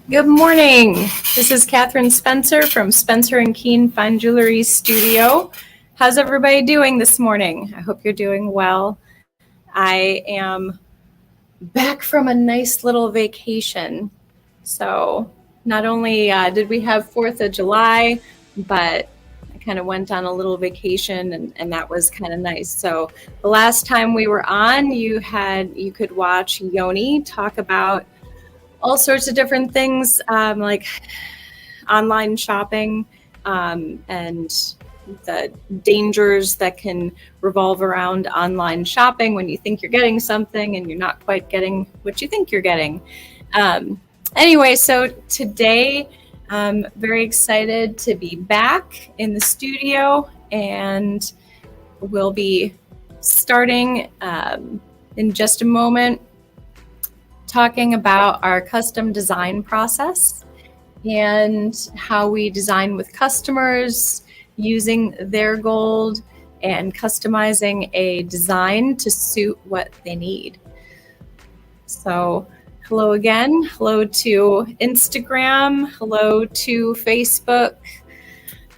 Good morning. This is Katherine Spencer from Spencer Kuehn Fine Jewelry Studio. How's everybody doing this morning? I hope you're doing well. I am back from a nice little vacation. So not only did we have 4th of July, but I kind of went on a little vacation and that was kind of nice. So the last time we were on, you could watch Yoni talk about all sorts of different things, like online shopping, and the dangers that can revolve around online shopping when you think you're getting something and you're not quite getting what you think you're getting. Anyway, so today I'm very excited to be back in the studio, and we'll be starting in just a moment talking about our custom design process and how we design with customers using their gold and customizing a design to suit what they need. So hello again. Hello to Instagram. Hello to Facebook.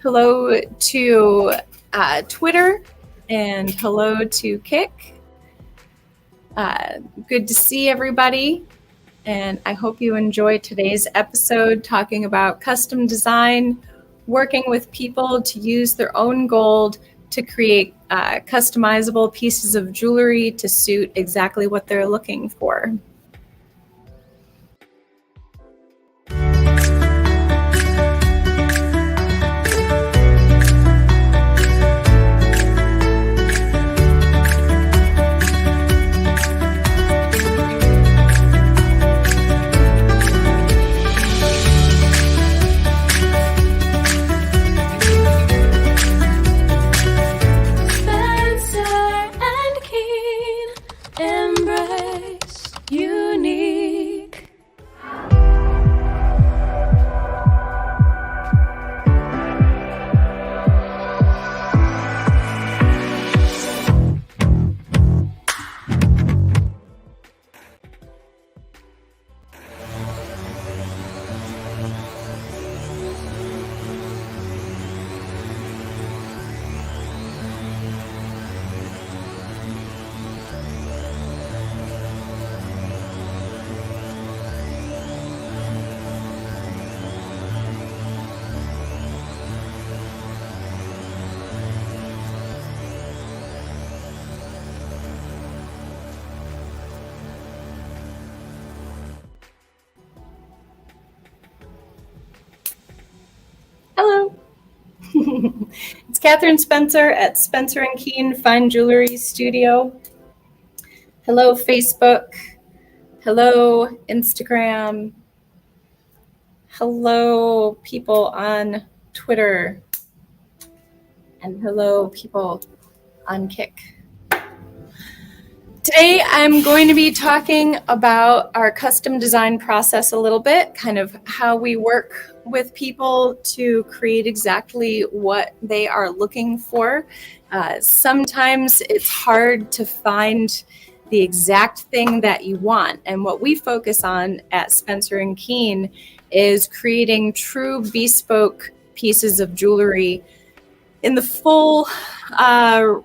Hello to Twitter. And hello to Kik. Good to see everybody, and I hope you enjoy today's episode talking about custom design, working with people to use their own gold to create customizable pieces of jewelry to suit exactly what they're looking for. Hello. It's Katherine Spencer at Spencer Kuehn Fine Jewelry Studio. Hello, Facebook. Hello, Instagram. Hello, people on Twitter. And hello, people on Kik. Today, I'm going to be talking about our custom design process a little bit, kind of how we work with people to create exactly what they are looking for. Sometimes it's hard to find the exact thing that you want. And what we focus on at Spencer Kuehn is creating true bespoke pieces of jewelry in the full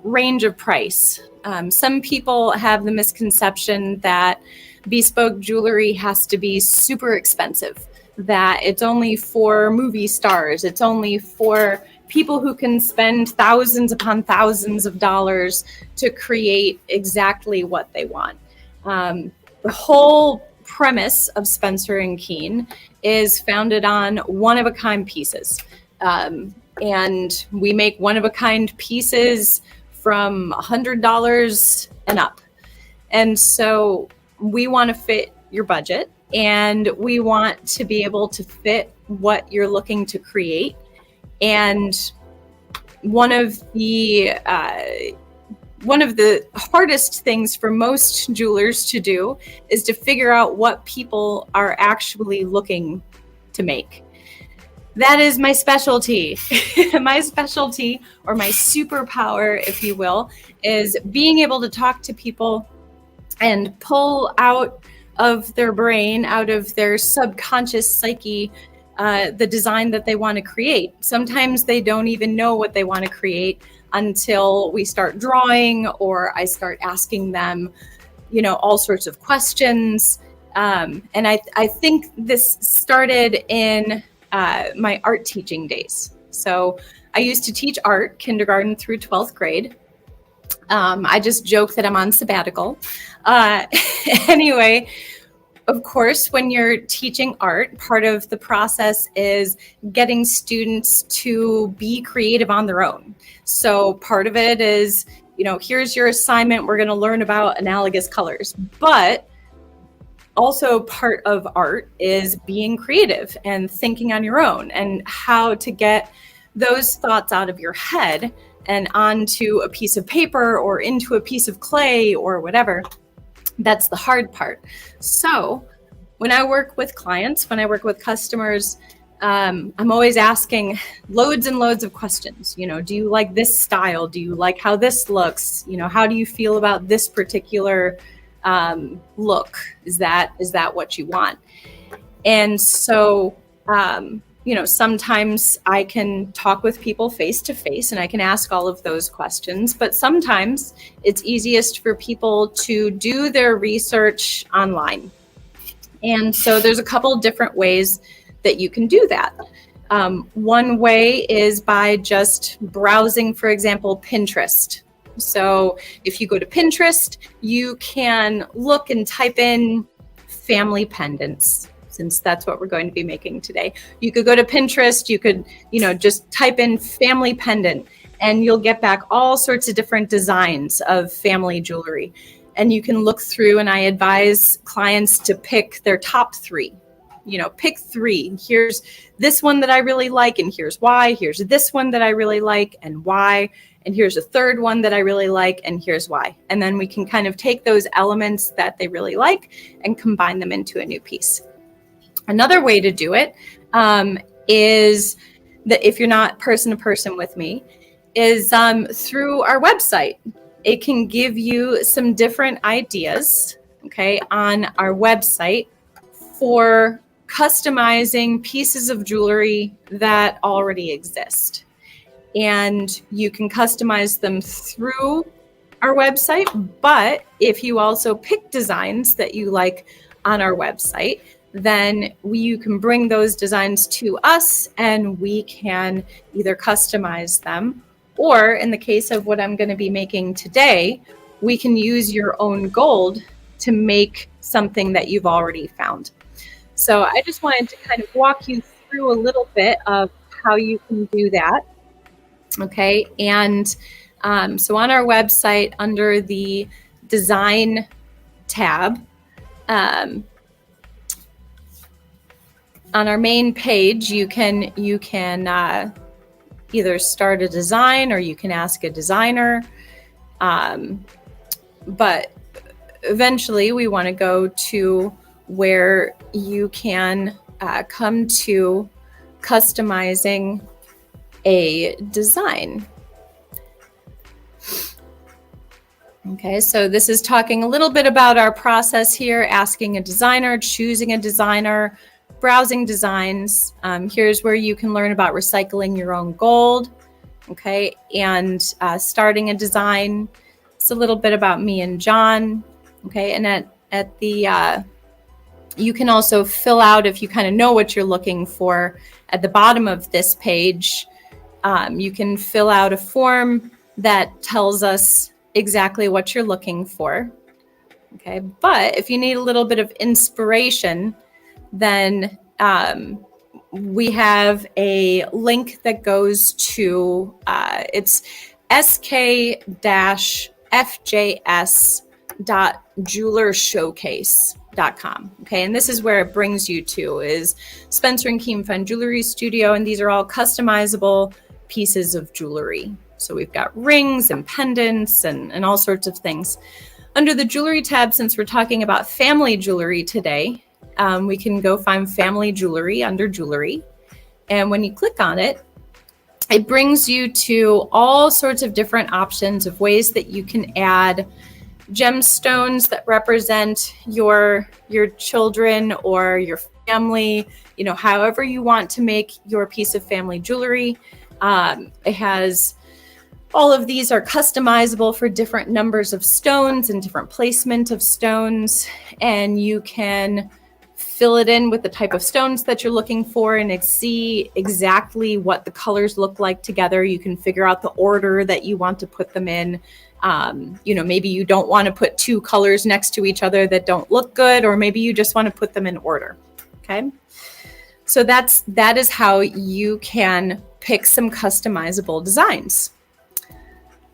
range of price. Some people have the misconception that bespoke jewelry has to be super expensive, that it's only for movie stars, it's only for people who can spend thousands upon thousands of dollars to create exactly what they want. The whole premise of Spencer Kuehn is founded on one-of-a-kind pieces. And we make one-of-a-kind pieces from $100 and up. And so we want to fit your budget, and we want to be able to fit what you're looking to create. And one of the hardest things for most jewelers to do is to figure out what people are actually looking to make. That is my specialty. My specialty, or my superpower, if you will, is being able to talk to people and pull out of their brain, out of their subconscious psyche, the design that they want to create. Sometimes they don't even know what they want to create until we start drawing, or I start asking them, all sorts of questions. And I think this started in my art teaching days. So I used to teach art, kindergarten through 12th grade. I just joke that I'm on sabbatical. Anyway, of course, when you're teaching art, part of the process is getting students to be creative on their own. So part of it is, here's your assignment. We're going to learn about analogous colors. But also part of art is being creative and thinking on your own, and how to get those thoughts out of your head and onto a piece of paper or into a piece of clay or whatever. That's the hard part. So when I work with clients, when I work with customers, I'm always asking loads and loads of questions. Do you like this style? Do you like how this looks? How do you feel about this particular look? Is that what you want? And so, sometimes I can talk with people face to face and I can ask all of those questions, but sometimes it's easiest for people to do their research online. And so there's a couple different ways that you can do that. One way is by just browsing, for example, Pinterest. So if you go to Pinterest, you can look and type in family pendants, since that's what we're going to be making today. You could go to Pinterest, you could, just type in family pendant, and you'll get back all sorts of different designs of family jewelry. And you can look through, and I advise clients to pick their top 3. Pick 3. Here's this one that I really like, and here's why. Here's this one that I really like, and why. And here's a third one that I really like, and here's why. And then we can kind of take those elements that they really like and combine them into a new piece. Another way to do it is that if you're not person to person with me, is through our website. It can give you some different ideas, okay, on our website for customizing pieces of jewelry that already exist. And you can customize them through our website, but if you also pick designs that you like on our website, then you can bring those designs to us and we can either customize them, or in the case of what I'm going to be making today, we can use your own gold to make something that you've already found. So I just wanted to kind of walk you through a little bit of how you can do that. Okay, and so on our website, under the design tab, on our main page, you can either start a design or you can ask a designer. But eventually we want to go to where you can come to customizing a design. Okay, so this is talking a little bit about our process here, asking a designer, choosing a designer, browsing designs. Here's where you can learn about recycling your own gold, okay, and starting a design. It's a little bit about me and John, okay, and at the, you can also fill out, if you kind of know what you're looking for, at the bottom of this page, you can fill out a form that tells us exactly what you're looking for, okay, but if you need a little bit of inspiration, then we have a link that goes to, it's sk-fjs.jewelershowcase.com. Okay, and this is where it brings you to, is Spencer and Kuehn Fine Jewelry Studio, and these are all customizable pieces of jewelry. So we've got rings and pendants and all sorts of things. Under the jewelry tab, since we're talking about family jewelry today, we can go find family jewelry under jewelry. And when you click on it, it brings you to all sorts of different options of ways that you can add gemstones that represent your children or your family, however you want to make your piece of family jewelry. It has all of these are customizable for different numbers of stones and different placement of stones, and you can fill it in with the type of stones that you're looking for and see exactly what the colors look like together. You can figure out the order that you want to put them in. Maybe you don't want to put two colors next to each other that don't look good, or maybe you just want to put them in order. Okay. So that is how you can pick some customizable designs.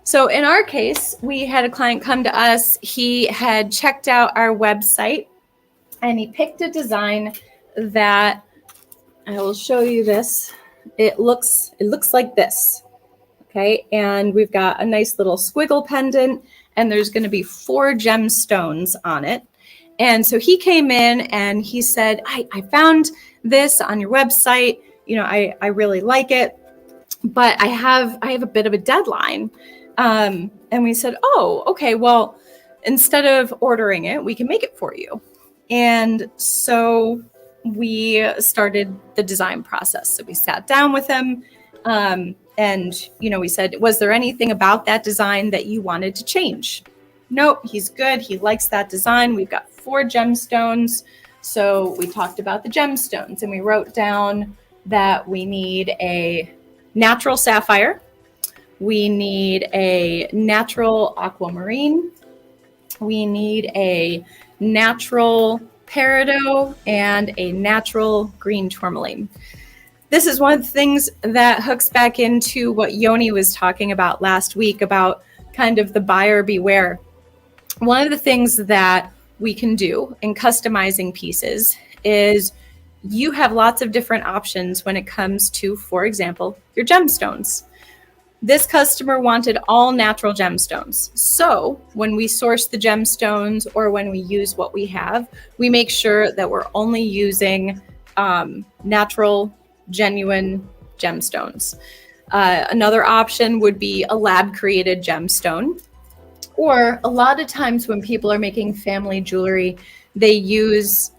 So in our case, we had a client come to us. He had checked out our website and he picked a design that I will show you this. It looks like this. Okay. And we've got a nice little squiggle pendant, and there's going to be 4 gemstones on it. And so he came in and he said, I found this on your website. I really like it, but I have a bit of a deadline. And we said, oh, okay, well, instead of ordering it, we can make it for you. And so we started the design process. So we sat down with him, and we said, was there anything about that design that you wanted to change? Nope, he's good. He likes that design. We've got 4 gemstones. So we talked about the gemstones, and we wrote down that we need a natural sapphire. We need a natural aquamarine. We need a natural peridot and a natural green tourmaline. This is one of the things that hooks back into what Yoni was talking about last week about kind of the buyer beware. One of the things that we can do in customizing pieces is you have lots of different options when it comes to, for example, your gemstones. This customer wanted all natural gemstones. So when we source the gemstones or when we use what we have, we make sure that we're only using natural, genuine gemstones. Another option would be a lab-created gemstone. Or a lot of times when people are making family jewelry, they use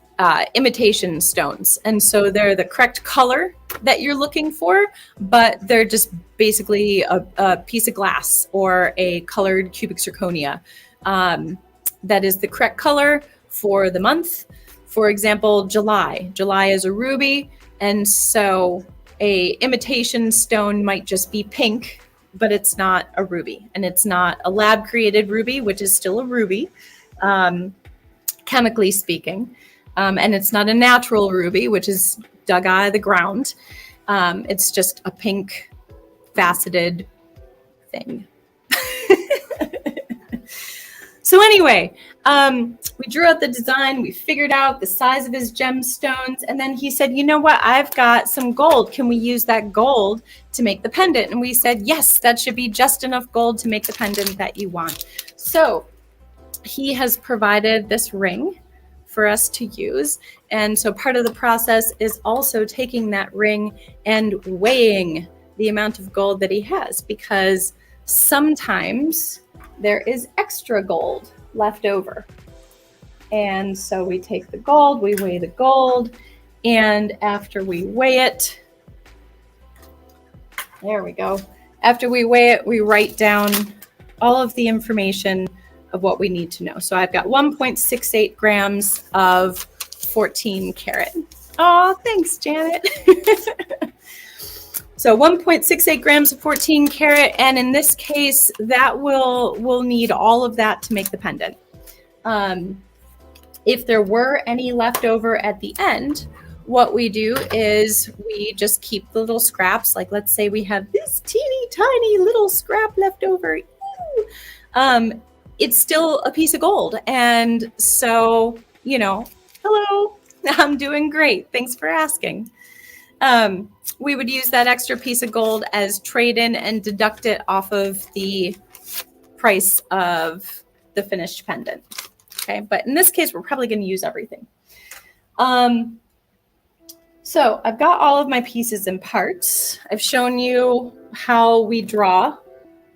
imitation stones. And so they're the correct color that you're looking for, but they're just basically a piece of glass or a colored cubic zirconia. That is the correct color for the month. For example, July. July is a ruby. And so a imitation stone might just be pink, but it's not a ruby. And it's not a lab created ruby, which is still a ruby, chemically speaking. And it's not a natural ruby, which is dug out of the ground. It's just a pink faceted thing. So anyway, we drew out the design, we figured out the size of his gemstones, and then he said, you know what, I've got some gold. Can we use that gold to make the pendant? And we said, yes, that should be just enough gold to make the pendant that you want. So he has provided this ring for us to use. And so part of the process is also taking that ring and weighing the amount of gold that he has, because sometimes there is extra gold left over. And so we take the gold, we weigh the gold, and after we weigh it, there we go. After we weigh it, we write down all of the information of what we need to know. So I've got 1.68 grams of 14 karat. Oh, thanks, Janet. So 1.68 grams of 14 karat, and in this case, that we'll need all of that to make the pendant. If there were any left over at the end, what we do is we just keep the little scraps. Like, let's say we have this teeny tiny little scrap left over. It's still a piece of gold. And so, hello, I'm doing great. Thanks for asking. We would use that extra piece of gold as trade-in and deduct it off of the price of the finished pendant. Okay, but in this case, we're probably going to use everything. So I've got all of my pieces and parts. I've shown you how we draw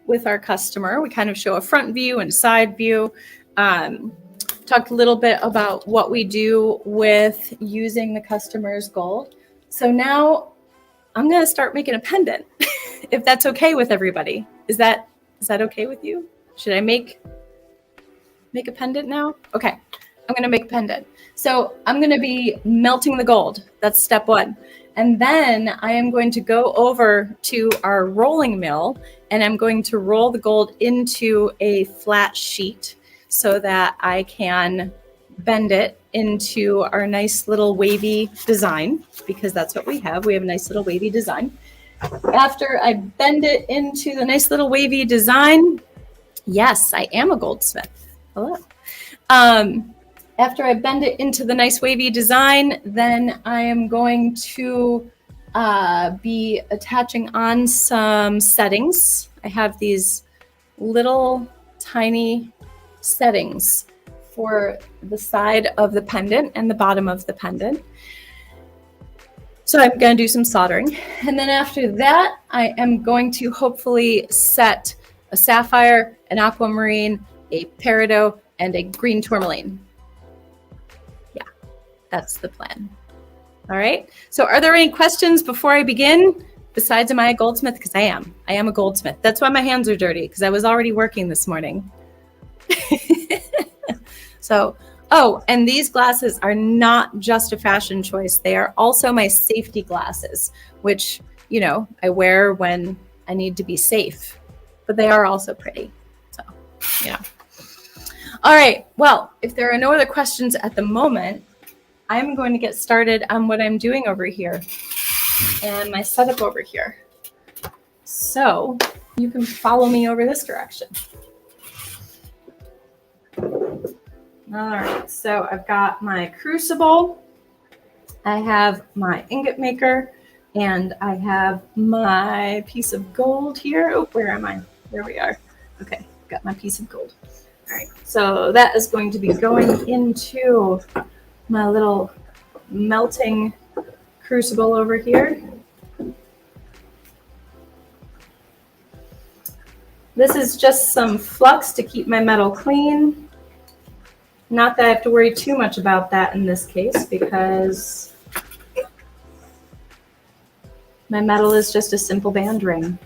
with our customer. We kind of show a front view and a side view. Talked a little bit about what we do with using the customer's gold. So now I'm going to start making a pendant, if that's okay with everybody. Is that okay with you? Should I make a pendant now? Okay, I'm going to make a pendant. So I'm going to be melting the gold. That's step one. And then I am going to go over to our rolling mill and I'm going to roll the gold into a flat sheet so that I can bend it into our nice little wavy design, because that's what we have. We have a nice little wavy design. After I bend it into the nice little wavy design, yes, I am a goldsmith. Hello. After I bend it into the nice wavy design, then I am going to be attaching on some settings. I have these little tiny settings for the side of the pendant and the bottom of the pendant. So I'm going to do some soldering. And then after that, I am going to hopefully set a sapphire, an aquamarine, a peridot, and a green tourmaline. Yeah, that's the plan. All right. So are there any questions before I begin? Besides, am I a goldsmith? Because I am a goldsmith. That's why my hands are dirty, because I was already working this morning. So, oh, and these glasses are not just a fashion choice. They are also my safety glasses, which, you know, I wear when I need to be safe, but they are also pretty. So, yeah. All right. Well, if there are no other questions at the moment, I'm going to get started on what I'm doing over here and my setup over here. So you can follow me over this direction. All right, so I've got my crucible, I have my ingot maker, and I have my piece of gold here. Oh, where am I? There we are. Okay, got my piece of gold. All right, so that is going to be going into my little melting crucible over here. This is just some flux to keep my metal clean. Not that I have to worry too much about that in this case, because my metal is just a simple band ring.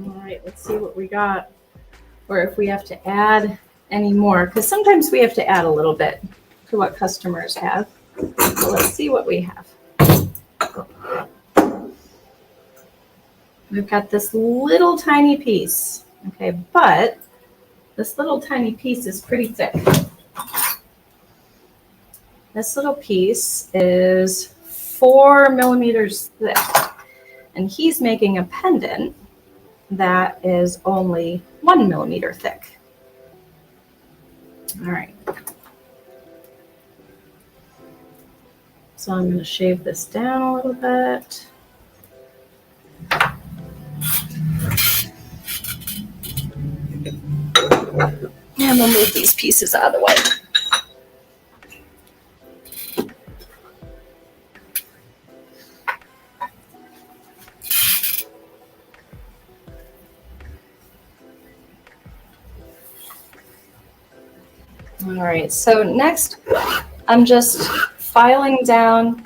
All right, let's see what we got, or if we have to add any more, because sometimes we have to add a little bit to what customers have. So let's see what we have. We've got this little tiny piece, okay, but this little tiny piece is pretty thick. This little piece is 4 millimeters thick, and he's making a pendant that is only 1 millimeter thick. All right. So I'm going to shave this down a little bit. And we'll move these pieces out of the way. All right, so next I'm just filing down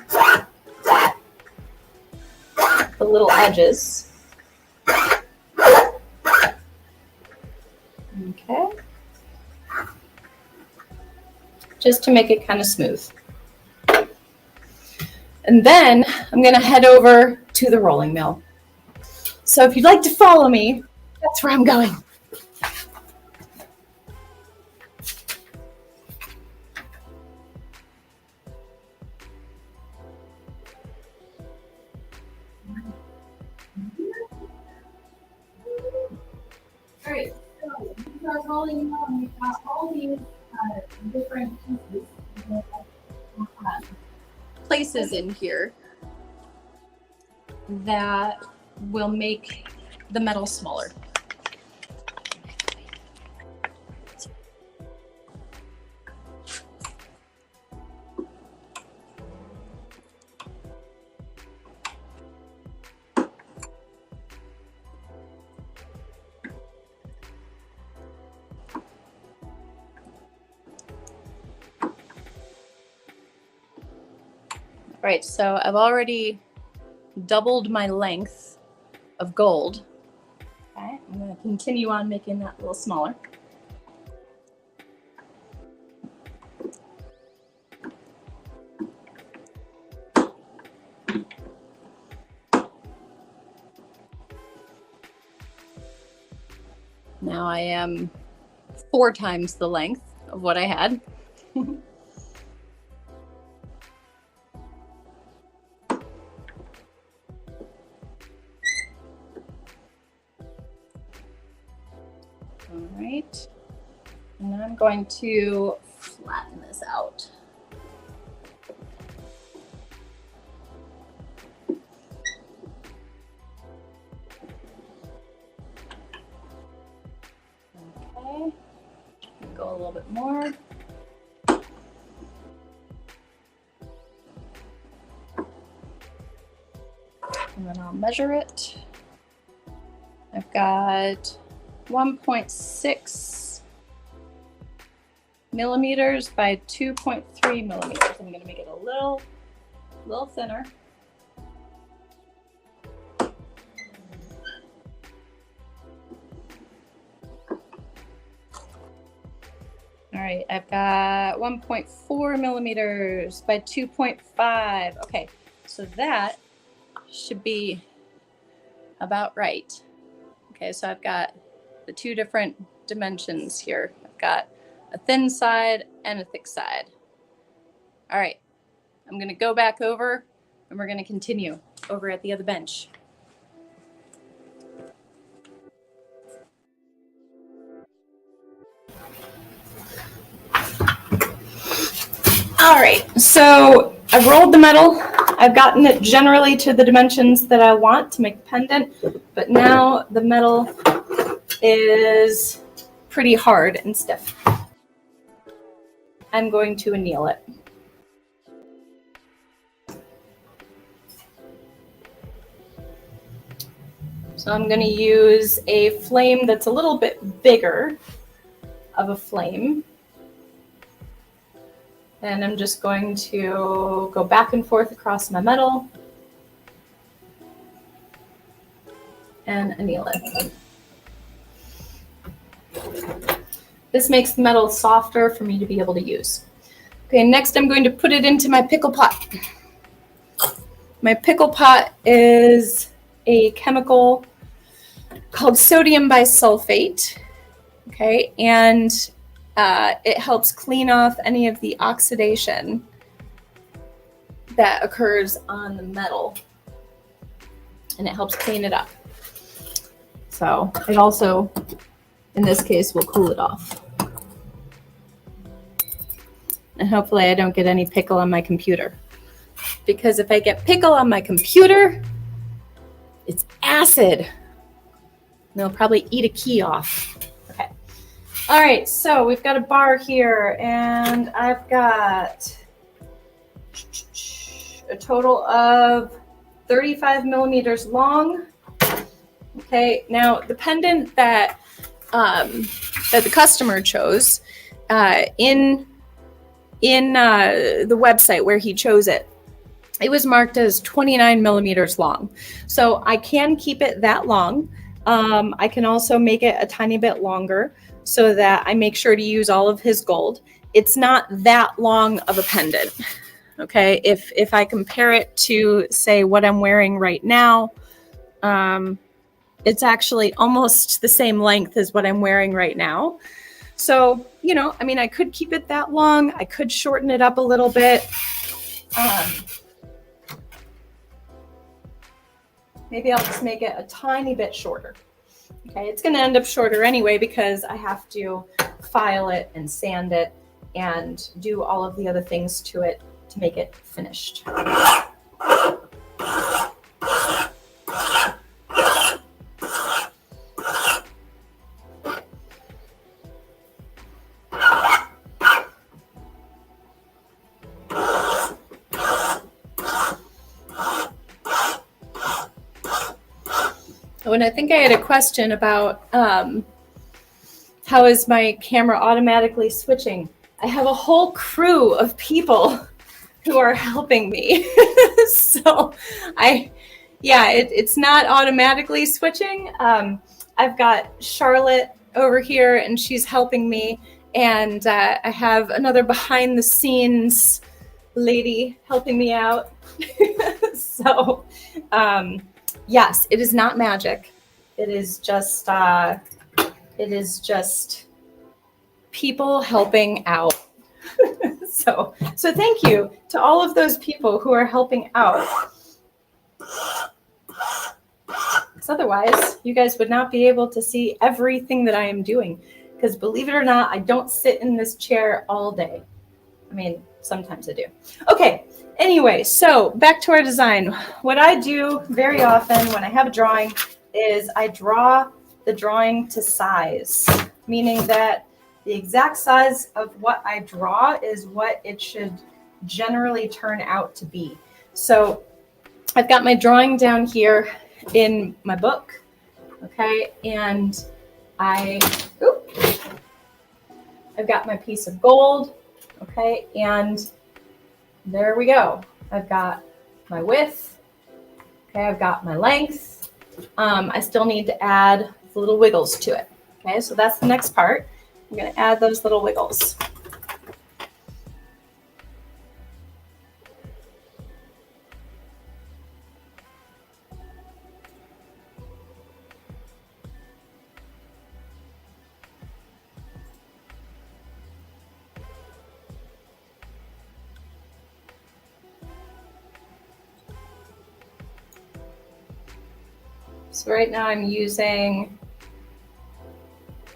the little edges. Okay. Just to make it kind of smooth. And then I'm going to head over to the rolling mill. So if you'd like to follow me, that's where I'm going. calling you out, and we've got all these different pieces, places in here that will make the metal smaller. All right, so I've already doubled my length of gold. Okay, I'm going to continue on making that a little smaller. Now I am 4 times the length of what I had. All right, and then I'm going to flatten this out. Okay, go a little bit more. And then I'll measure it. I've got 1.6 millimeters by 2.3 millimeters. I'm going to make it a little thinner. All right, I've got 1.4 millimeters by 2.5. Okay, so that should be about right. Okay, so I've got the 2 different dimensions here. I've got a thin side and a thick side. All right, I'm gonna go back over and we're gonna continue over at the other bench. All right, so I've rolled the metal. I've gotten it generally to the dimensions that I want to make the pendant, but now the metal is pretty hard and stiff. I'm going to anneal it. So I'm going to use a flame that's a little bit bigger of a flame. And I'm just going to go back and forth across my metal and anneal it. This makes the metal softer for me to be able to use. Okay, next I'm going to put it into my pickle pot. My pickle pot is a chemical called sodium bisulfate. Okay, and it helps clean off any of the oxidation that occurs on the metal, and it helps clean it up. So it also, in this case, will cool it off. And hopefully I don't get any pickle on my computer, because if I get pickle on my computer, it's acid. And they'll probably eat a key off. Okay. All right, so we've got a bar here, and I've got a total of 35 millimeters long. Okay, now the pendant that the customer chose in the website where he chose it, it was marked as 29 millimeters long. So I can keep it that long. I can also make it a tiny bit longer so that I make sure to use all of his gold. It's not that long of a pendant. Okay, if I compare it to, say, what I'm wearing right now, it's actually almost the same length as what I'm wearing right now. So, you know, I mean, I could keep it that long. I could shorten it up a little bit. Maybe I'll just make it a tiny bit shorter. Okay, it's going to end up shorter anyway because I have to file it and sand it and do all of the other things to it to make it finished. Oh, and I think I had a question about how is my camera automatically switching? I have a whole crew of people who are helping me. So it's not automatically switching. I've got Charlotte over here and she's helping me. And I have another behind the scenes lady helping me out. So yes, it is not magic. It is just people helping out. So thank you to all of those people who are helping out. Because otherwise, you guys would not be able to see everything that I am doing. Because believe it or not, I don't sit in this chair all day. I mean, sometimes I do. Okay, anyway, so back to our design. What I do very often when I have a drawing is I draw the drawing to size, meaning that the exact size of what I draw is what it should generally turn out to be. So I've got my drawing down here in my book, okay, and I've got my piece of gold, okay, and there we go. I've got my width, okay, I've got my length. I still need to add the little wiggles to it, okay, so that's the next part. I'm going to add those little wiggles. So right now I'm using,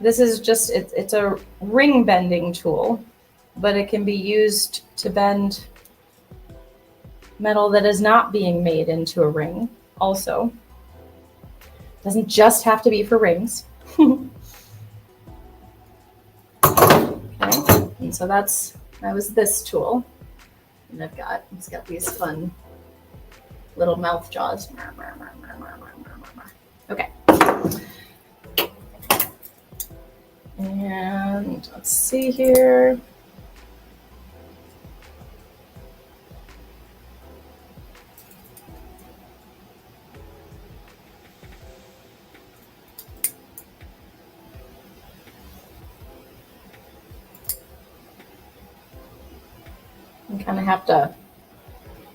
this is just, it's a ring bending tool, but it can be used to bend metal that is not being made into a ring also. Doesn't just have to be for rings. Okay, and so that was this tool. And it's got these fun little mouth jaws. Okay. And let's see here. You kind of have to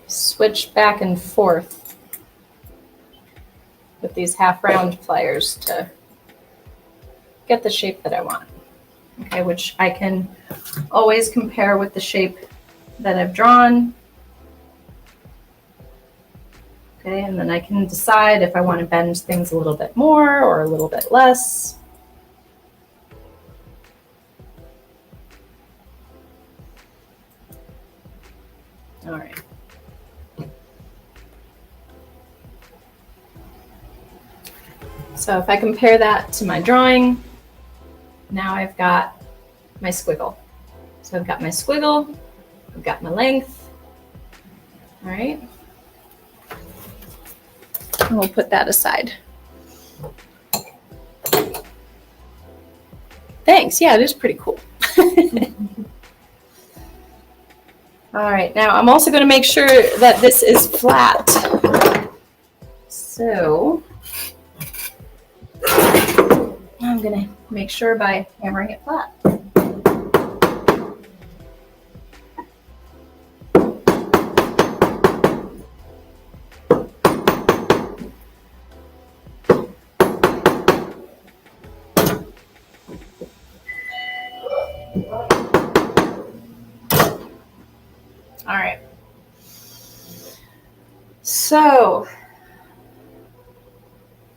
switch back and forth with these half round pliers to get the shape that I want. Okay, which I can always compare with the shape that I've drawn. Okay, and then I can decide if I want to bend things a little bit more or a little bit less. All right. So if I compare that to my drawing, now I've got my squiggle. So I've got my squiggle, I've got my length. All right. And we'll put that aside. Thanks. Yeah, it is pretty cool. All right, now I'm also going to make sure that this is flat. So I'm going to make sure by hammering it flat. All right. So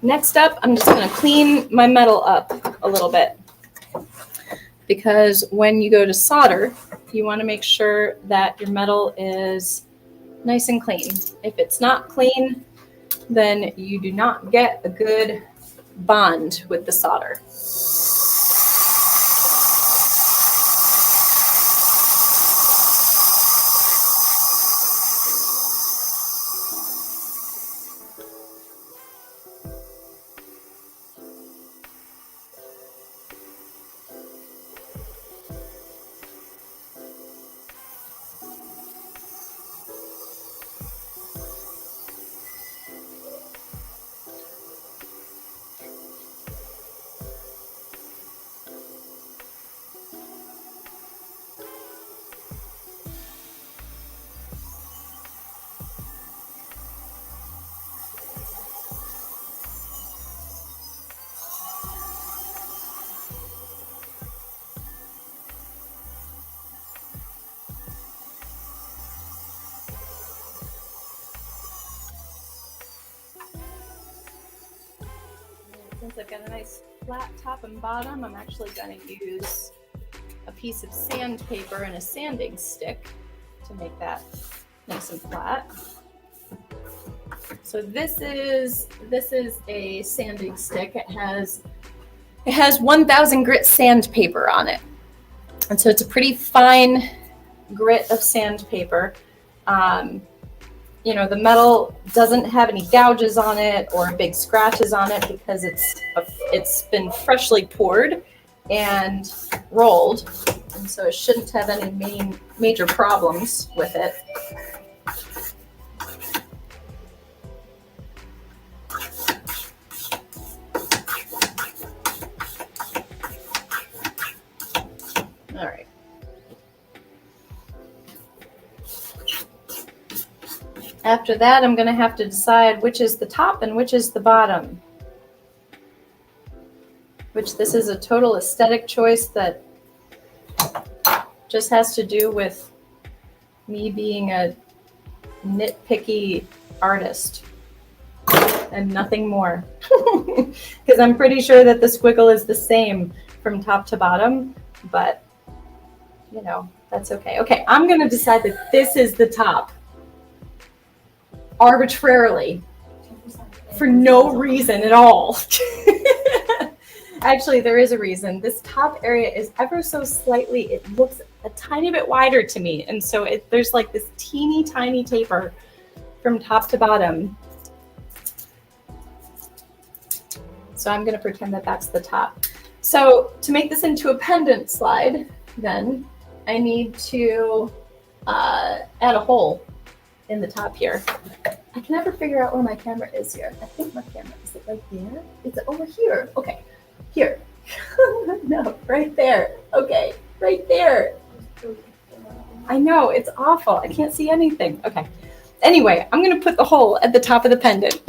Next up, I'm just going to clean my metal up a little bit, because when you go to solder, you want to make sure that your metal is nice and clean. If it's not clean, then you do not get a good bond with the solder. Since I've got a nice flat top and bottom, I'm actually going to use a piece of sandpaper and a sanding stick to make that nice and flat. So this is a sanding stick. It has 1,000 grit sandpaper on it, and so it's a pretty fine grit of sandpaper. The metal doesn't have any gouges on it or big scratches on it because it's been freshly poured and rolled, and so it shouldn't have any major problems with it. All right. After that, I'm going to have to decide which is the top and which is the bottom. This is a total aesthetic choice that just has to do with me being a nitpicky artist and nothing more. Because I'm pretty sure that the squiggle is the same from top to bottom, but that's okay. Okay, I'm going to decide that this is the top arbitrarily for no reason at all. Actually, there is a reason. This top area is ever so slightly, it looks a tiny bit wider to me. And so there's like this teeny tiny taper from top to bottom. So I'm going to pretend that that's the top. So to make this into a pendant slide, then I need to add a hole in the top here. I can never figure out where my camera is here. I think my camera, is it right there? Is it over here? Okay, here. No, right there. Okay, right there. I know, it's awful. I can't see anything. Okay. Anyway, I'm going to put the hole at the top of the pendant.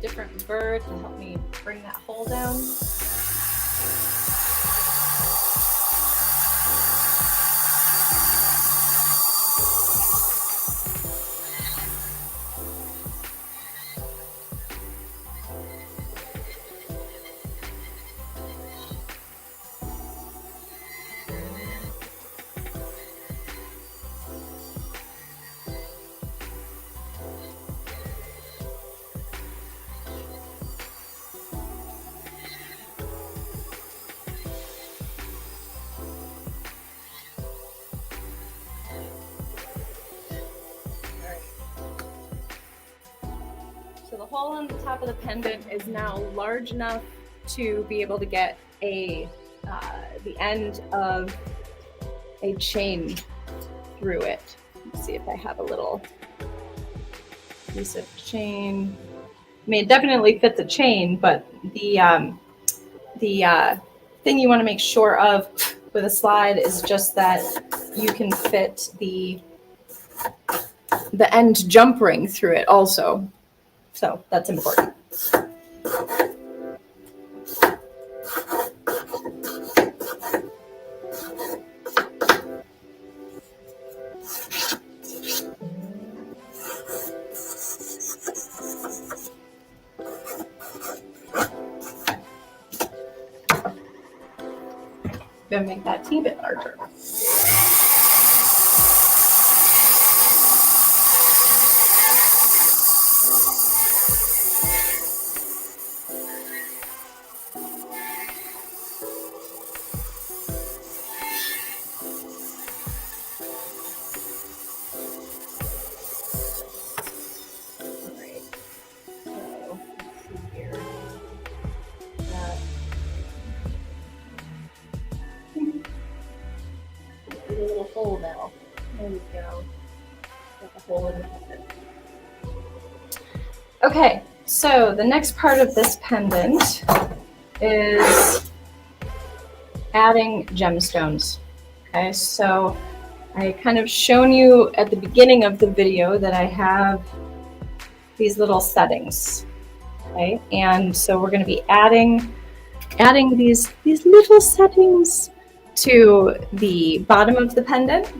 different burr to help me bring that hole down. So the hole on the top of the pendant is now large enough to be able to get the end of a chain through it. Let's see if I have a little piece of chain. I mean, it definitely fits a chain, but the thing you want to make sure of with a slide is just that you can fit the end jump ring through it also. So that's important. Gonna make that teeny bit larger. A little hole now. There we go. Got the hole in it. Okay, so the next part of this pendant is adding gemstones. Okay, so I kind of shown you at the beginning of the video that I have these little settings. Okay, and so we're going to be adding these little settings to the bottom of the pendant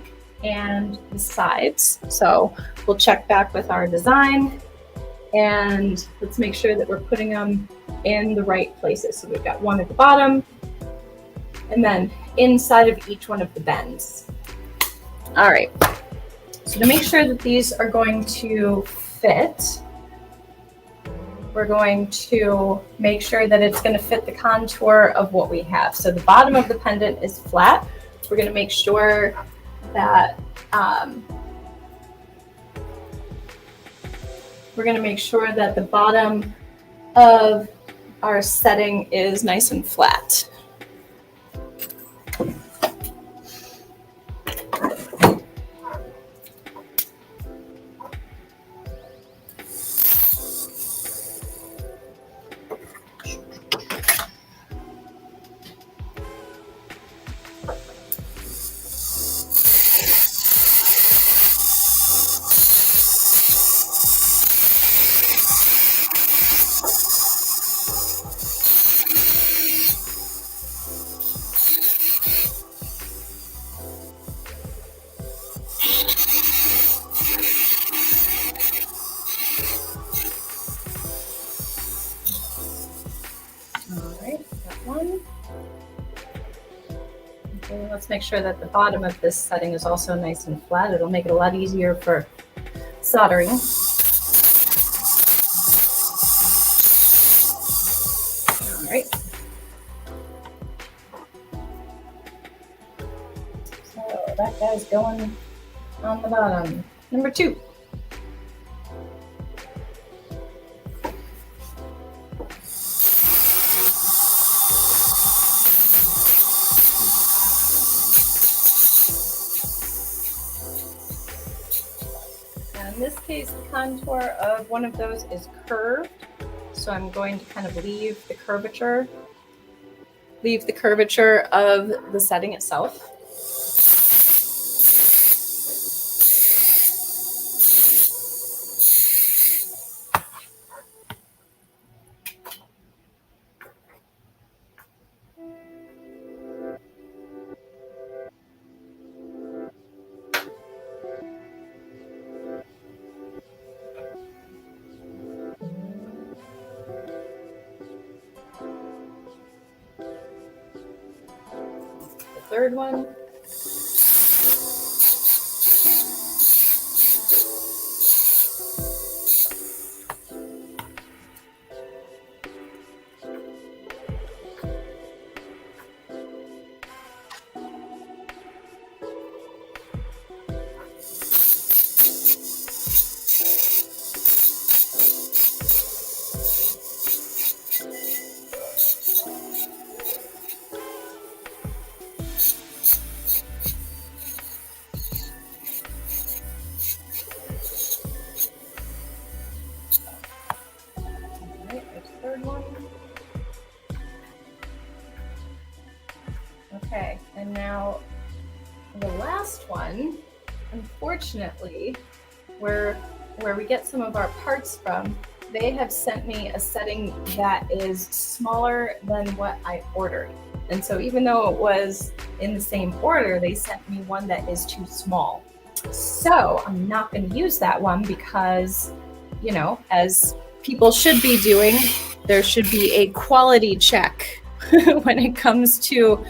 and the sides. So we'll check back with our design and let's make sure that we're putting them in the right places. So we've got one at the bottom and then inside of each one of the bends. All right, so to make sure that these are going to fit, we're going to make sure that it's going to fit the contour of what we have. So the bottom of the pendant is flat. We're going to make sure that the bottom of our setting is nice and flat. Let's make sure that the bottom of this setting is also nice and flat. It'll make it a lot easier for soldering. All right. So that guy's going on the bottom. Number 2. In this case, the contour of one of those is curved, so I'm going to kind of leave the curvature of the setting itself. third one. Okay, and now the last one, unfortunately, where we get some of our parts from, they have sent me a setting that is smaller than what I ordered. And so even though it was in the same order, they sent me one that is too small. So I'm not going to use that one because, you know, as people should be doing, there should be a quality check when it comes to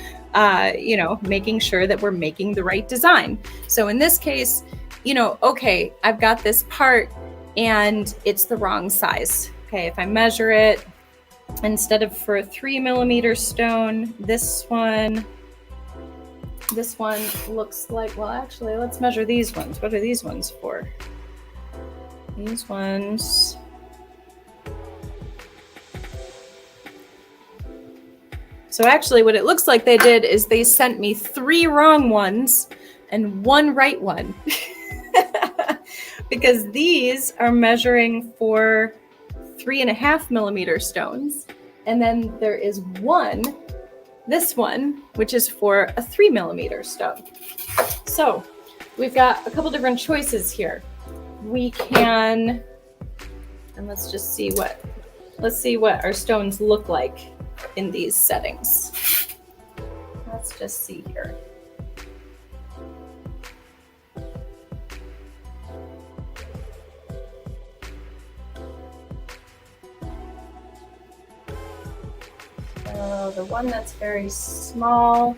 you know, making sure that we're making the right design. So in this case, you know, okay, I've got this part and it's the wrong size. Okay, if I measure it, instead of for a 3mm stone, this one looks like, well, actually, let's measure these ones. What are these ones for? These ones. So actually what it looks like they did is they sent me 3 wrong ones and 1 right one. Because these are measuring for 3.5mm stones. And then there is this one, which is for a 3mm stone. So we've got a couple different choices here. We can, and let's see what our stones look like in these settings. Let's just see here. So the one that's very small,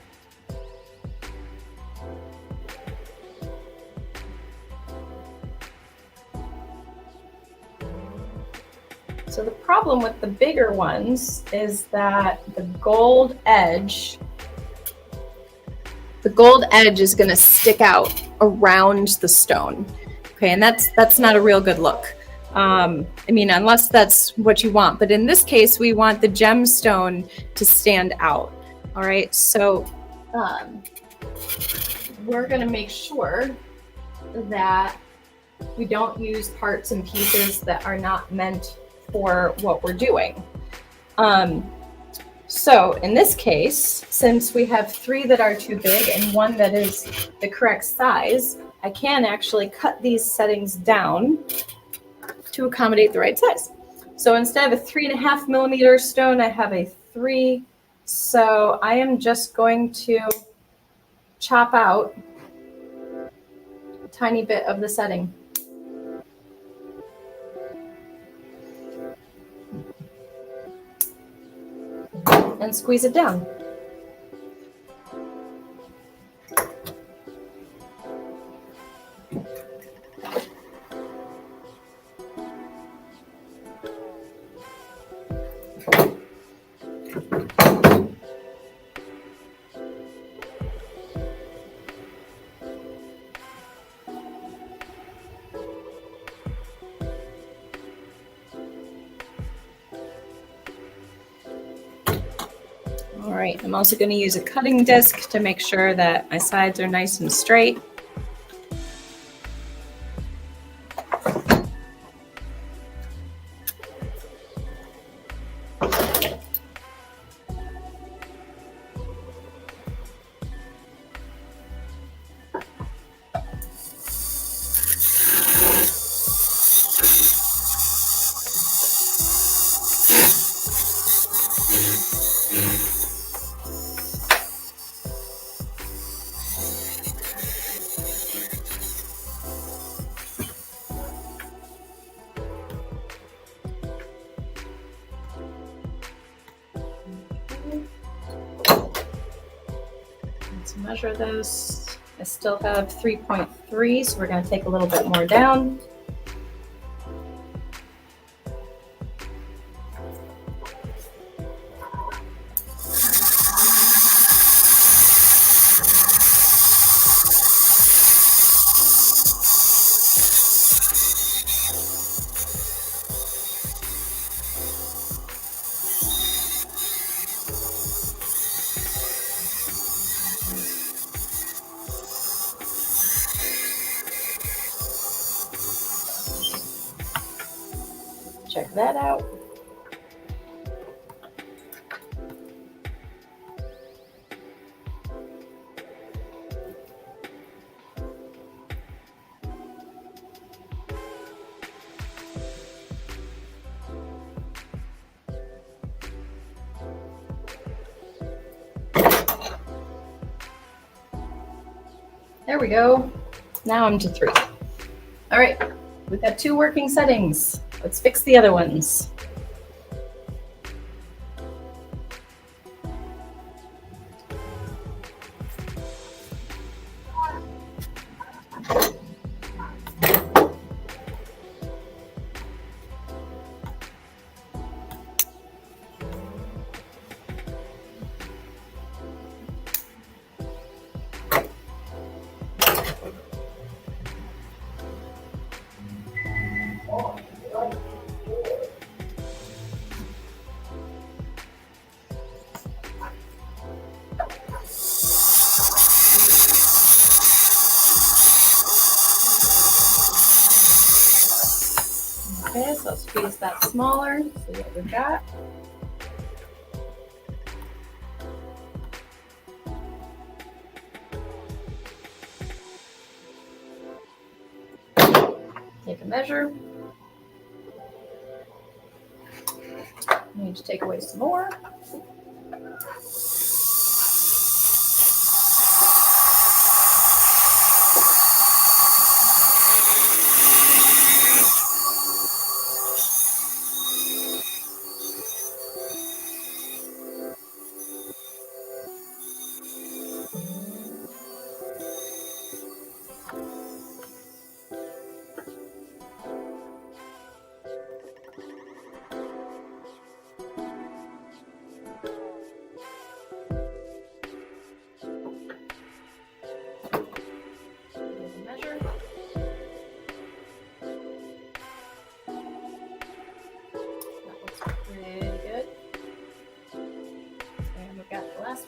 so the problem with the bigger ones is that the gold edge is going to stick out around the stone. Okay, and that's not a real good look. I mean, unless that's what you want, but in this case, we want the gemstone to stand out. All right, so we're going to make sure that we don't use parts and pieces that are not meant for what we're doing. So in this case, since we have 3 that are too big and 1 that is the correct size, I can actually cut these settings down to accommodate the right size. So instead of a 3.5mm stone, I have a 3. So I am just going to chop out a tiny bit of the setting. And squeeze it down. All right, I'm also going to use a cutting disc to make sure that my sides are nice and straight. measure this. I still have 3.3, so we're going to take a little bit more down. Check that out. There we go. Now I'm to 3. All right, we've got 2 working settings. Let's fix the other ones. Okay, so I'll squeeze that smaller, see what we've got. Take a measure. I need to take away some more.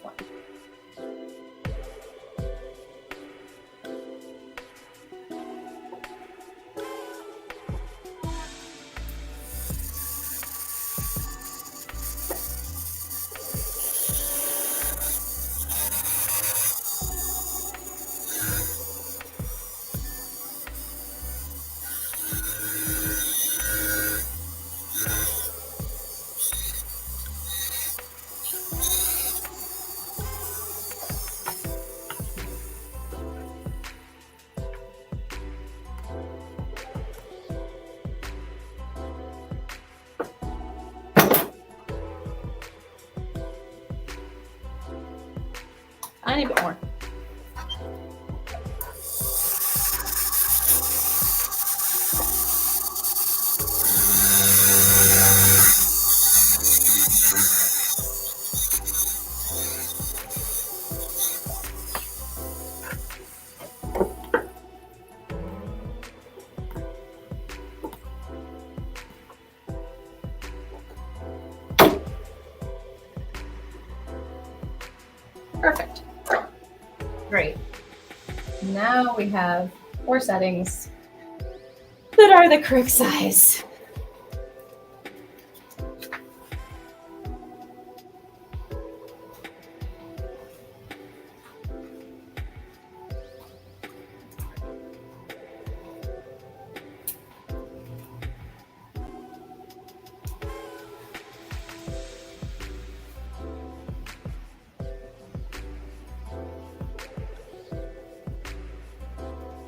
One. Tiny bit more. Perfect. Great. Now we have 4 settings that are the correct size.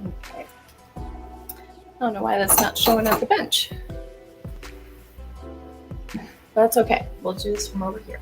Okay. I don't know why that's not showing at the bench. But that's okay. We'll do this from over here.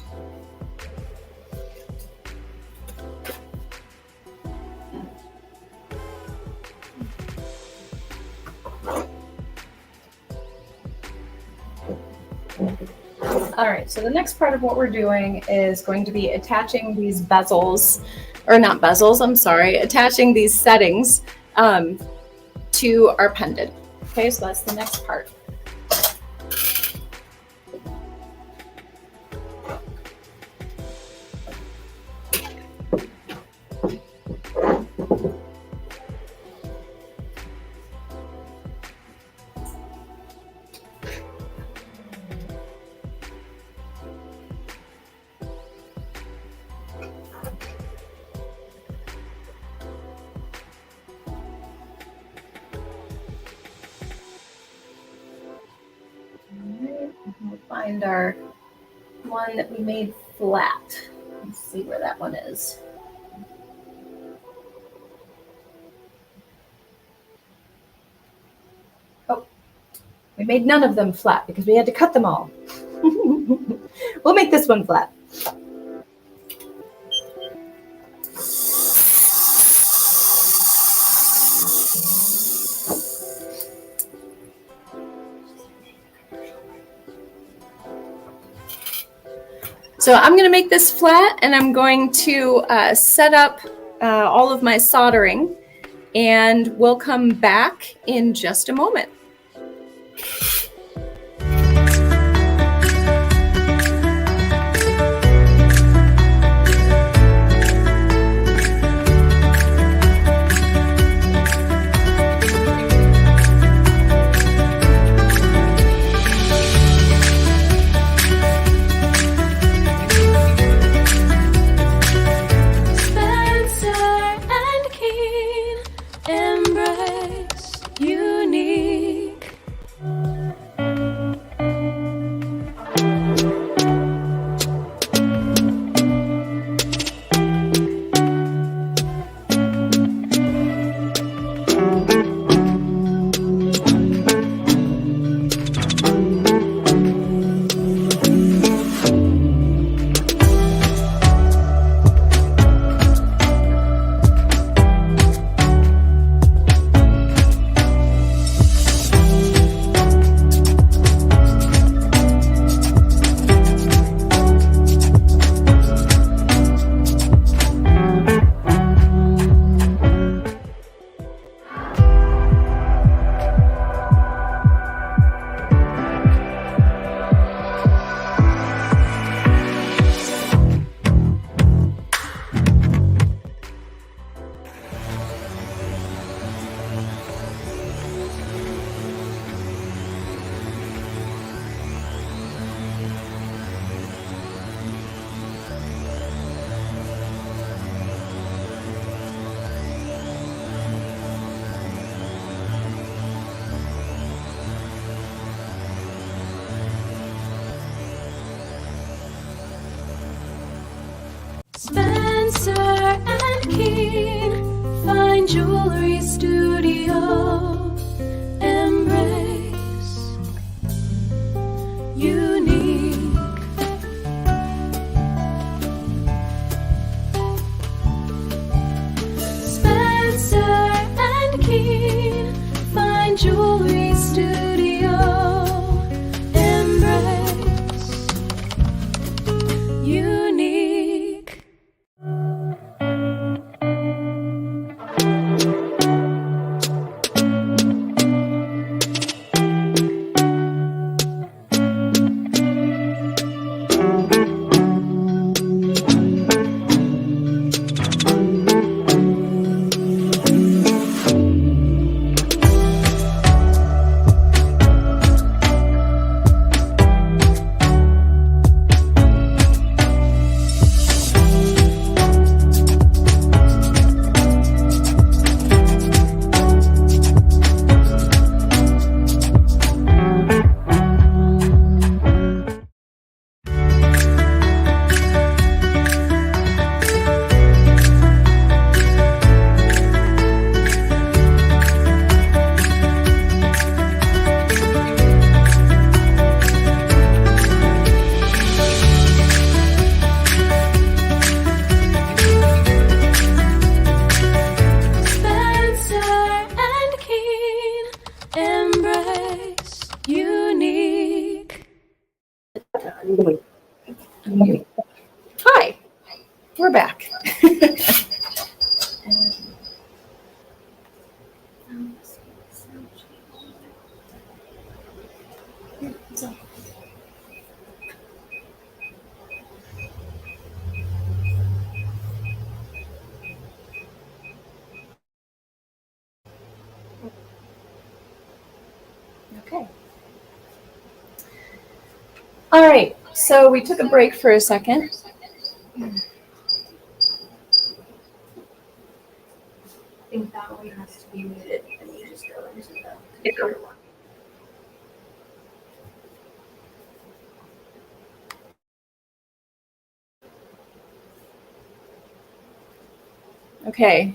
All right, so the next part of what we're doing is going to be attaching these bezels, or not bezels, I'm sorry, attaching these settings to our pendant. Okay, so that's the next part. We'll find our one that we made flat. Let's see where that one is. Oh, we made none of them flat because we had to cut them all. We'll make this one flat. So I'm going to make this flat, and I'm going to set up all of my soldering, and we'll come back in just a moment. Spencer and Kuehn, Fine Jewelry Studio, embrace unique. Spencer and Kuehn, Fine Jewelry Studio, embrace unique. Hi, we're back. Okay. All right, so we took a break for a second. I think that one has to be muted, and you just go into the computer one. Okay,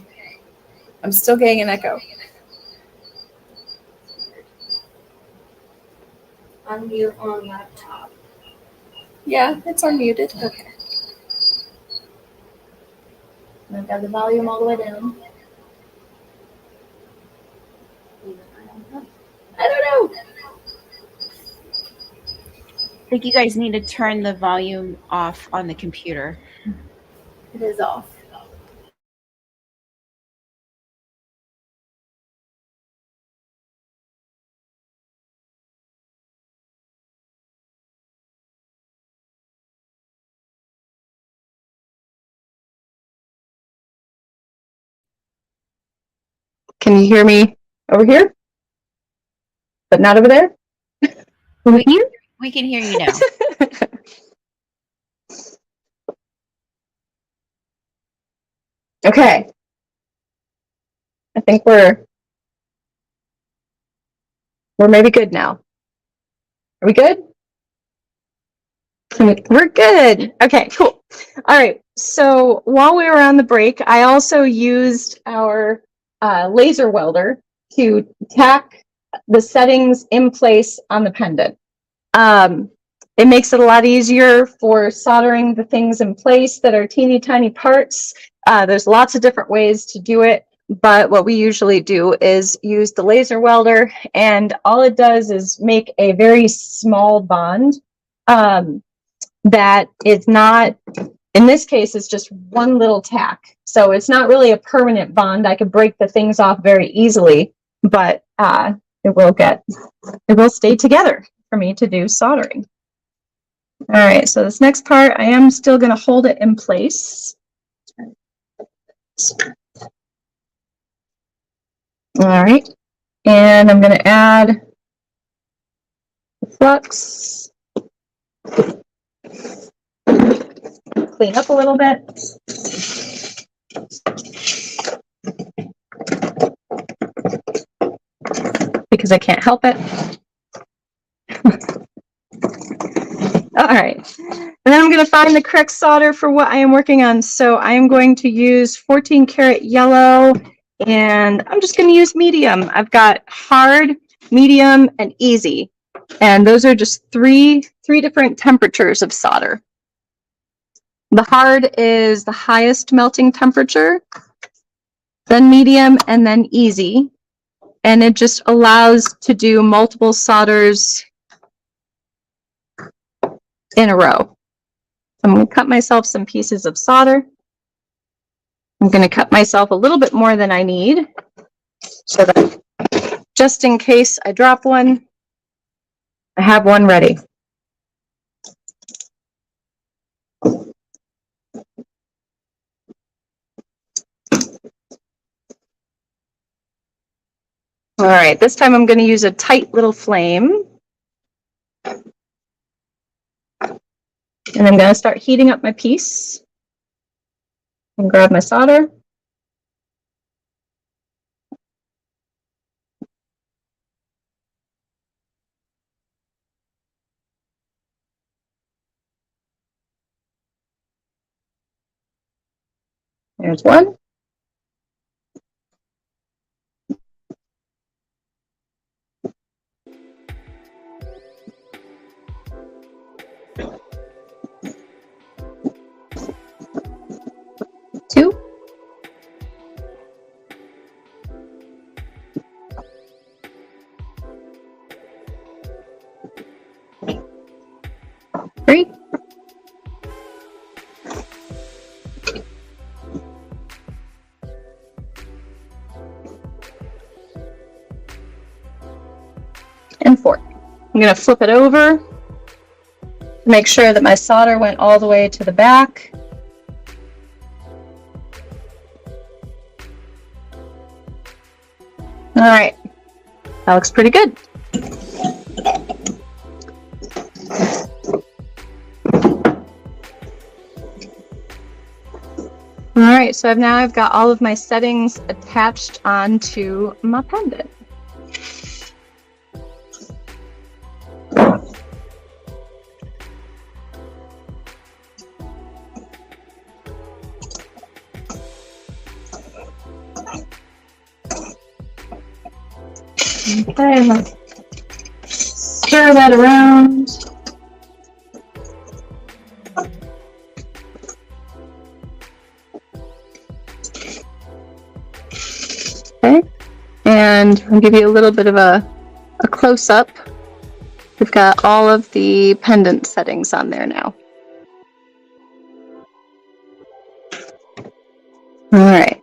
I'm still getting an echo. Unmute on laptop. Yeah, it's unmuted. Okay. And I've got the volume all the way down. I don't know. I think you guys need to turn the volume off on the computer. It is off. Can you hear me over here? But not over there? Over here? We can hear you now. Okay. I think we're maybe good now. Are we good? We're good. Okay, cool. All right. So while we were on the break, I also used our laser welder to tack the settings in place on the pendant. It makes it a lot easier for soldering the things in place that are teeny tiny parts. There's lots of different ways to do it, but what we usually do is use the laser welder, and all it does is make a very small bond that is not, in this case, it's just one little tack. So it's not really a permanent bond. I could break the things off very easily, but it will stay together for me to do soldering. All right, so this next part, I am still going to hold it in place. All right, and I'm going to add the flux, clean up a little bit. Because I can't help it. All right, and then I'm going to find the correct solder for what I am working on. So I am going to use 14 karat yellow, and I'm just going to use medium. I've got hard, medium, and easy, and those are just three different temperatures of solder. The hard is the highest melting temperature, then medium, and then easy, and it just allows to do multiple solders in a row. I'm going to cut myself some pieces of solder. I'm going to cut myself a little bit more than I need, so that just in case I drop one, I have one ready. All right, this time I'm going to use a tight little flame. And I'm going to start heating up my piece. And grab my solder. There's one. Two. 3. And 4. I'm going to flip it over to make sure that my solder went all the way to the back. All right, that looks pretty good. All right, so I've got all of my settings attached onto my pendant. Okay, let's stir that around. Okay, and I'll give you a little bit of a close-up. We've got all of the pendant settings on there now. All right,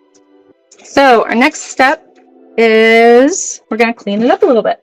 so our next step is we're going to clean it up a little bit.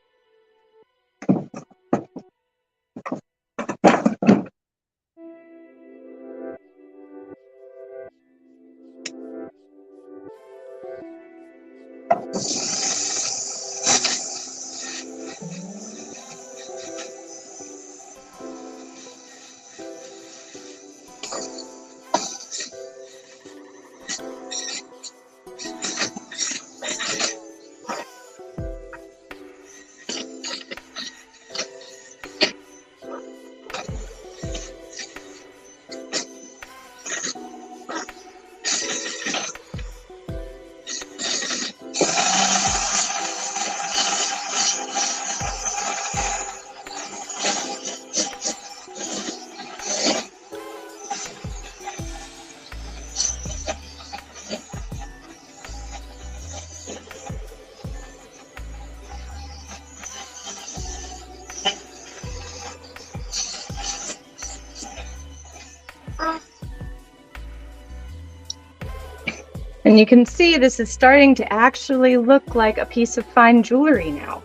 And you can see this is starting to actually look like a piece of fine jewelry now.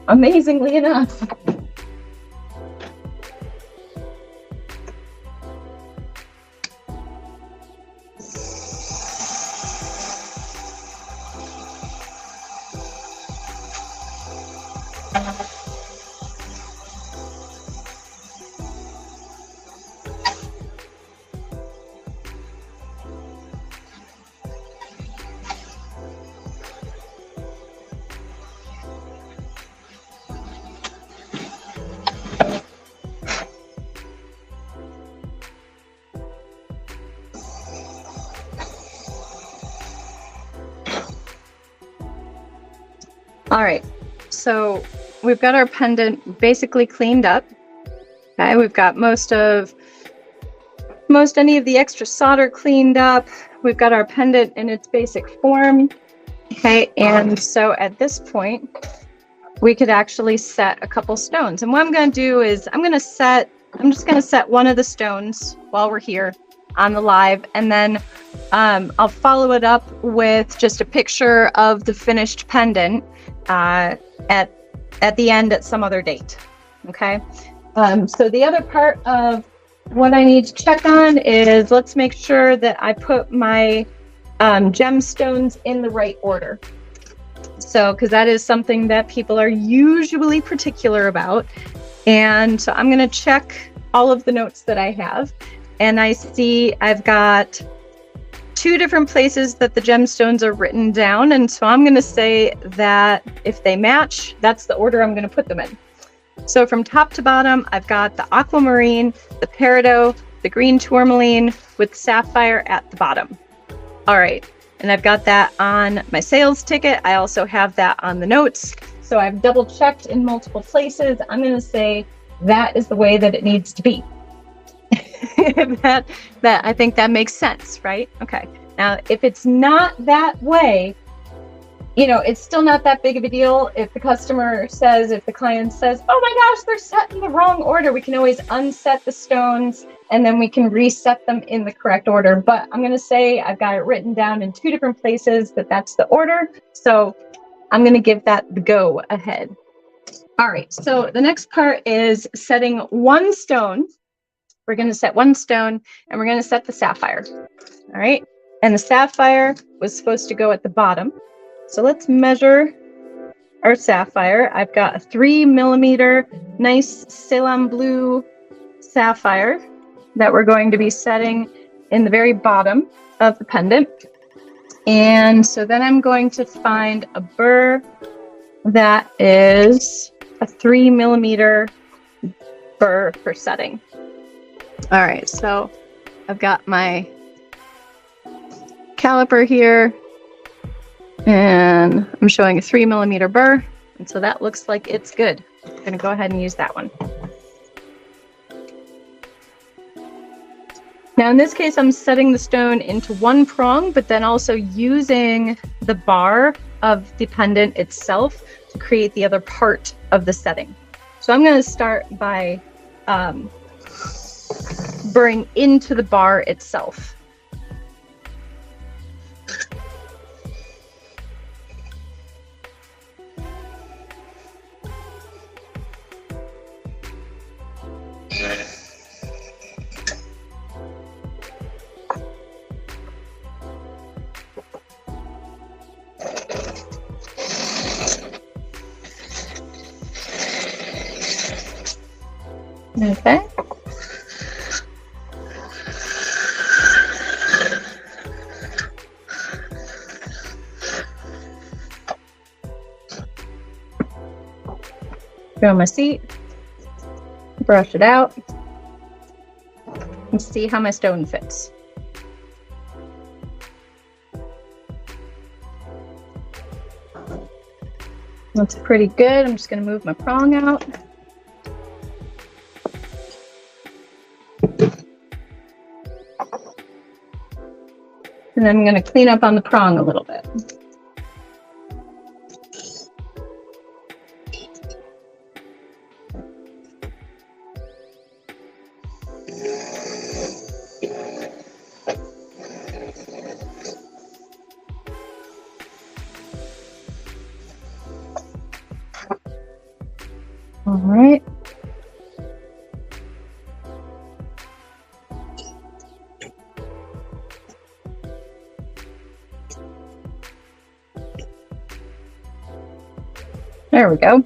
Amazingly enough. All right, so we've got our pendant basically cleaned up. Okay, we've got most any of the extra solder cleaned up. We've got our pendant in its basic form. Okay, and so at this point, we could actually set a couple stones. And what I'm going to do is I'm just going to set one of the stones while we're here on the live, and then I'll follow it up with just a picture of the finished pendant at the end at some other date. Okay, so the other part of what I need to check on is let's make sure that I put my gemstones in the right order. So, because that is something that people are usually particular about. And so I'm going to check all of the notes that I have. And I see I've got 2 different places that the gemstones are written down. And so I'm going to say that if they match, that's the order I'm going to put them in. So from top to bottom, I've got the aquamarine, the peridot, the green tourmaline with sapphire at the bottom. All right. And I've got that on my sales ticket. I also have that on the notes. So I've double checked in multiple places. I'm going to say that is the way that it needs to be. that I think that makes sense, right? Okay. Now, if it's not that way, you know, it's still not that big of a deal. If the customer says, if the client says, oh my gosh, they're set in the wrong order, we can always unset the stones and then we can reset them in the correct order. But I'm going to say I've got it written down in 2 different places that that's the order. So I'm going to give that the go ahead. All right, so the next part is setting 1 stone. We're going to set 1 stone and we're going to set the sapphire. All right, and the sapphire was supposed to go at the bottom. So let's measure our sapphire. I've got a 3 millimeter nice Ceylon blue sapphire that we're going to be setting in the very bottom of the pendant. And so then I'm going to find a burr that is a 3 millimeter burr for setting. All right, so I've got my caliper here and I'm showing a 3 millimeter burr. And so that looks like it's good. I'm going to go ahead and use that one. Now in this case, I'm setting the stone into 1 prong, but then also using the bar of the pendant itself to create the other part of the setting. So I'm going to start by burring into the bar itself. Okay. Go on my seat, brush it out, and see how my stone fits. That's pretty good. I'm just going to move my prong out. And then I'm going to clean up on the prong a little bit. All right. There we go.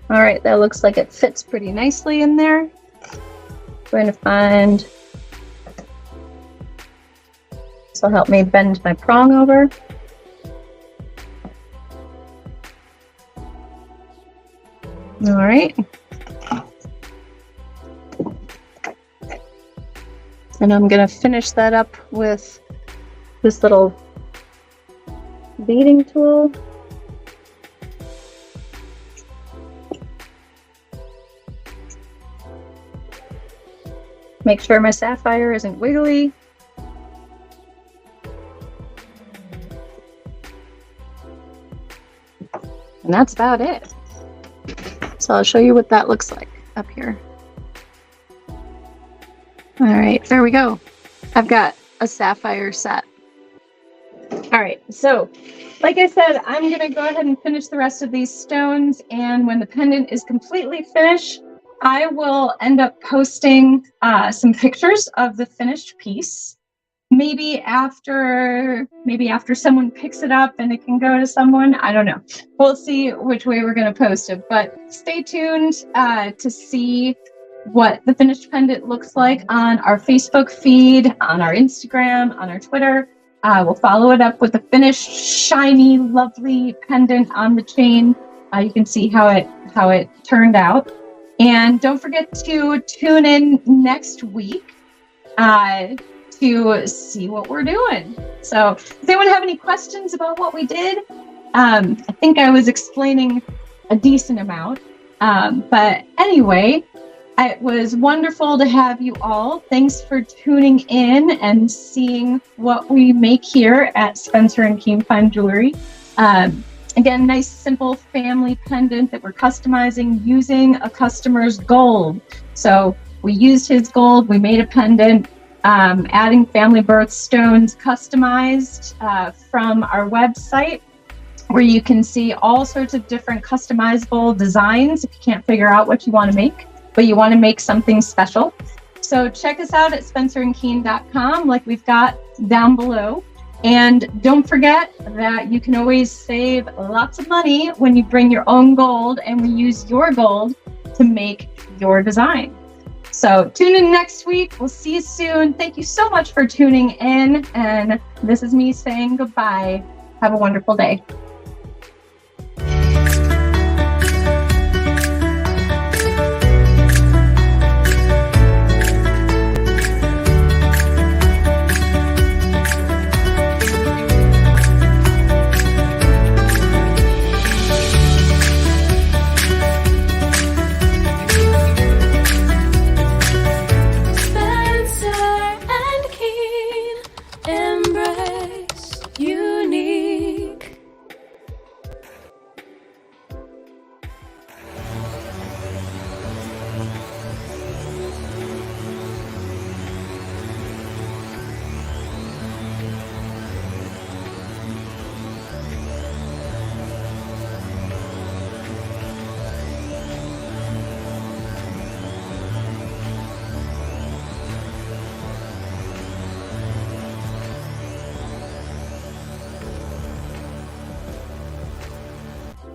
All right, that looks like it fits pretty nicely in there. I'm going to find, this will help me bend my prong over. All right. And I'm going to finish that up with this little beading tool. Make sure my sapphire isn't wiggly. And that's about it. So I'll show you what that looks like up here. All right, there we go. I've got a sapphire set. All right, so like I said, I'm gonna go ahead and finish the rest of these stones, and when the pendant is completely finished, I will end up posting some pictures of the finished piece. Maybe after someone picks it up and it can go to someone. I don't know. We'll see which way we're going to post it. But stay tuned to see what the finished pendant looks like on our Facebook feed, on our Instagram, on our Twitter. We'll follow it up with the finished, shiny, lovely pendant on the chain. You can see how it turned out. And don't forget to tune in next week to see what we're doing. So does anyone have any questions about what we did? I think I was explaining a decent amount. But anyway, it was wonderful to have you all. Thanks for tuning in and seeing what we make here at Spencer and Kuehn Fine Jewelry. Again, nice simple family pendant that we're customizing using a customer's gold. So we used his gold, we made a pendant, adding family birthstones customized from our website, where you can see all sorts of different customizable designs if you can't figure out what you want to make, but you want to make something special. So check us out at spencerandkeen.com, like we've got down below. And don't forget that you can always save lots of money when you bring your own gold and we use your gold to make your design. So tune in next week. We'll see you soon. Thank you so much for tuning in. And this is me saying goodbye. Have a wonderful day.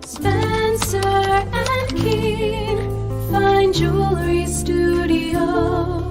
Spencer and Kuehn, Fine Jewelry Studio.